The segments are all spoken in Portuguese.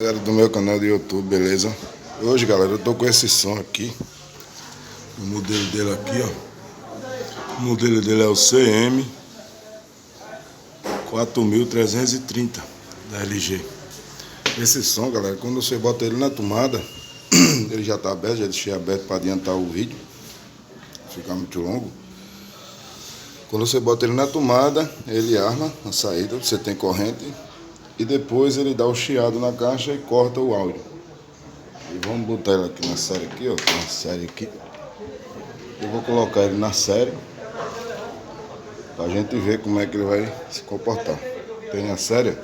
Galera do meu canal de YouTube, beleza? Hoje, galera, eu tô com esse som aqui. O modelo dele aqui, ó. O modelo dele é o CM 4330 da LG. Esse som, galera, quando você bota ele na tomada, ele já tá aberto, já deixei aberto para adiantar o vídeo, ficar muito longo. Quando você bota ele na tomada, ele arma a saída, você tem corrente. E depois ele dá o chiado na caixa e corta o áudio. E vamos botar ele aqui na série aqui, ó. Na série aqui. Eu vou colocar ele na série pra gente ver como é que ele vai se comportar. Tem a série,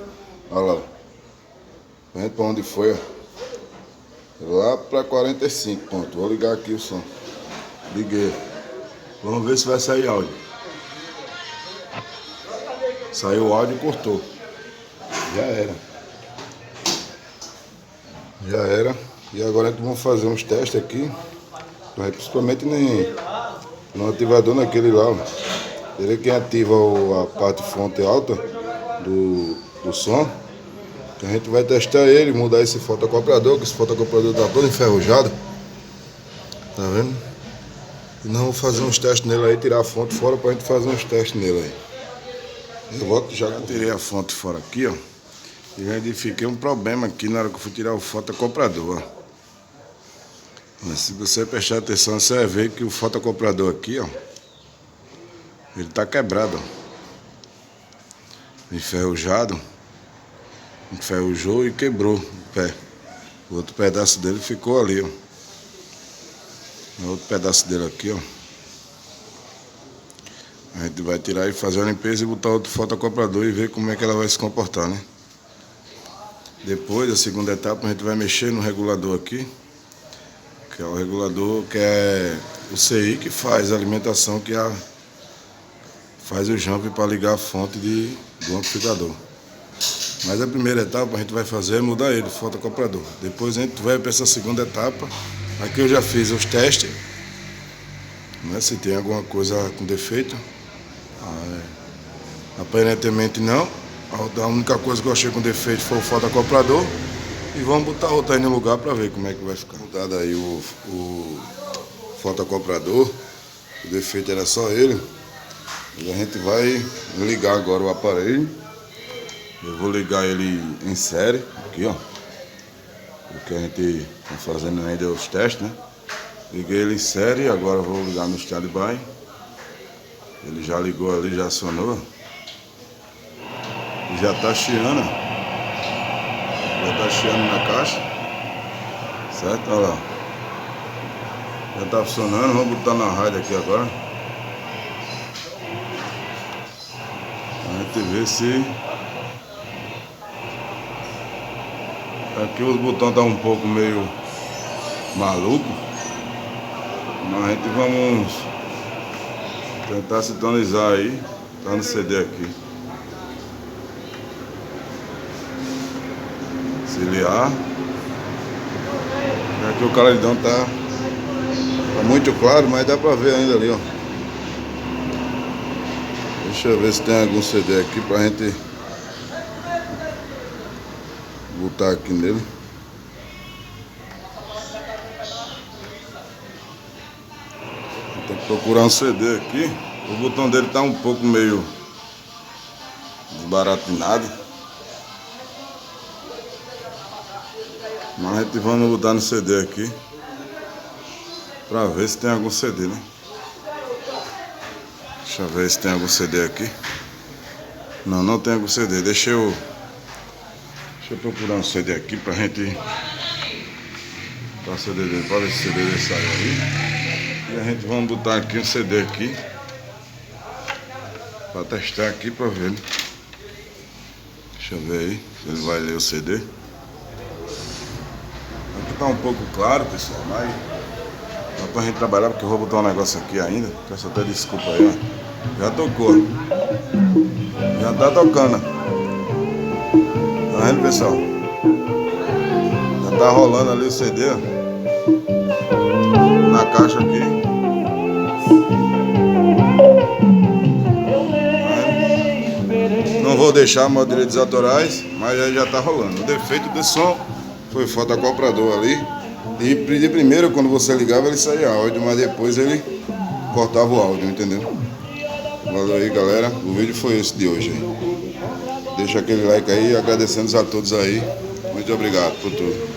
olha lá. Vem pra onde foi, ó. Lá pra 45, ponto. Vou ligar aqui o som. Liguei. Vamos ver se vai sair áudio. Saiu o áudio e cortou. Já era. Já era. E agora a gente vai fazer uns testes aqui. Principalmente no ativador naquele lá. Ele é quem ativa a parte fonte alta do som. Que a gente vai testar ele, mudar esse fotocoplador, que esse fotocoplador tá todo enferrujado. Tá vendo? E nós vamos fazer uns testes nele aí, tirar a fonte fora pra gente fazer uns testes nele aí. Eu volto já tirei a fonte fora aqui, ó. E identifiquei um problema aqui na hora que eu fui tirar o fotocoplador, ó. Mas se você prestar atenção, você vai ver que o fotocoplador aqui, ó, ele tá quebrado, ó. Enferrujado. Enferrujou e quebrou o pé. O outro pedaço dele ficou ali, ó. O outro pedaço dele aqui, ó. A gente vai tirar e fazer a limpeza e botar outro fotocoplador e ver como é que ela vai se comportar, né? Depois, a segunda etapa, a gente vai mexer no regulador aqui, que é o regulador, que é o CI que faz a alimentação, faz o jump para ligar a fonte do amplificador. Mas a primeira etapa a gente vai fazer é mudar ele, o fotocoplador. Depois a gente vai para essa segunda etapa. Aqui eu já fiz os testes, né, se tem alguma coisa com defeito. Aparentemente não. A única coisa que eu achei com defeito foi o fotocoplador. E vamos botar outra aí no lugar para ver como é que vai ficar. Mudado aí o fotocoplador. O defeito era só ele. E a gente vai ligar agora o aparelho. Eu vou ligar ele em série, aqui ó. Porque a gente está fazendo ainda os testes, né? Liguei ele em série, agora eu vou ligar no standby. Ele já ligou ali, já acionou. Já tá chiando. Já tá chiando na caixa. Certo? Olha lá. Já tá funcionando. Vamos botar na rádio aqui agora. A gente vê se... Aqui os botões estão um pouco meio maluco. Mas a gente vamos tentar sintonizar aí. Tá no CD aqui. Auxiliar. Aqui o claridão tá muito claro, mas dá pra ver ainda ali, ó. Deixa eu ver se tem algum CD aqui pra gente botar aqui nele. Tem que procurar um CD aqui. O botão dele tá um pouco meio desbaratinado. Mas a gente vamos botar no CD aqui pra ver se tem algum CD, né? Deixa eu ver se tem algum CD aqui. Não, não tem algum CD. Deixa eu procurar um CD aqui pra gente... Tá o CD dele, pra ver se o CD dele sai aí. E a gente vamos botar aqui um CD aqui pra testar aqui pra ver, né? Deixa eu ver aí se ele vai ler o CD. Aqui tá um pouco claro, pessoal, mas dá pra gente trabalhar, porque eu vou botar um negócio aqui ainda. Peço até desculpa aí, ó. Já tocou. Já tá tocando. Tá vendo, pessoal? Já tá rolando ali o CD, ó. Na caixa aqui. Tá, não vou deixar meus direitos autorais, mas aí já tá rolando. O defeito do som Foi fotocoprador ali. E de primeiro, quando você ligava, ele saía áudio, mas depois ele cortava o áudio, entendeu? Valeu aí, galera. O vídeo foi esse de hoje aí. Deixa aquele like aí, agradecendo a todos aí. Muito obrigado por tudo.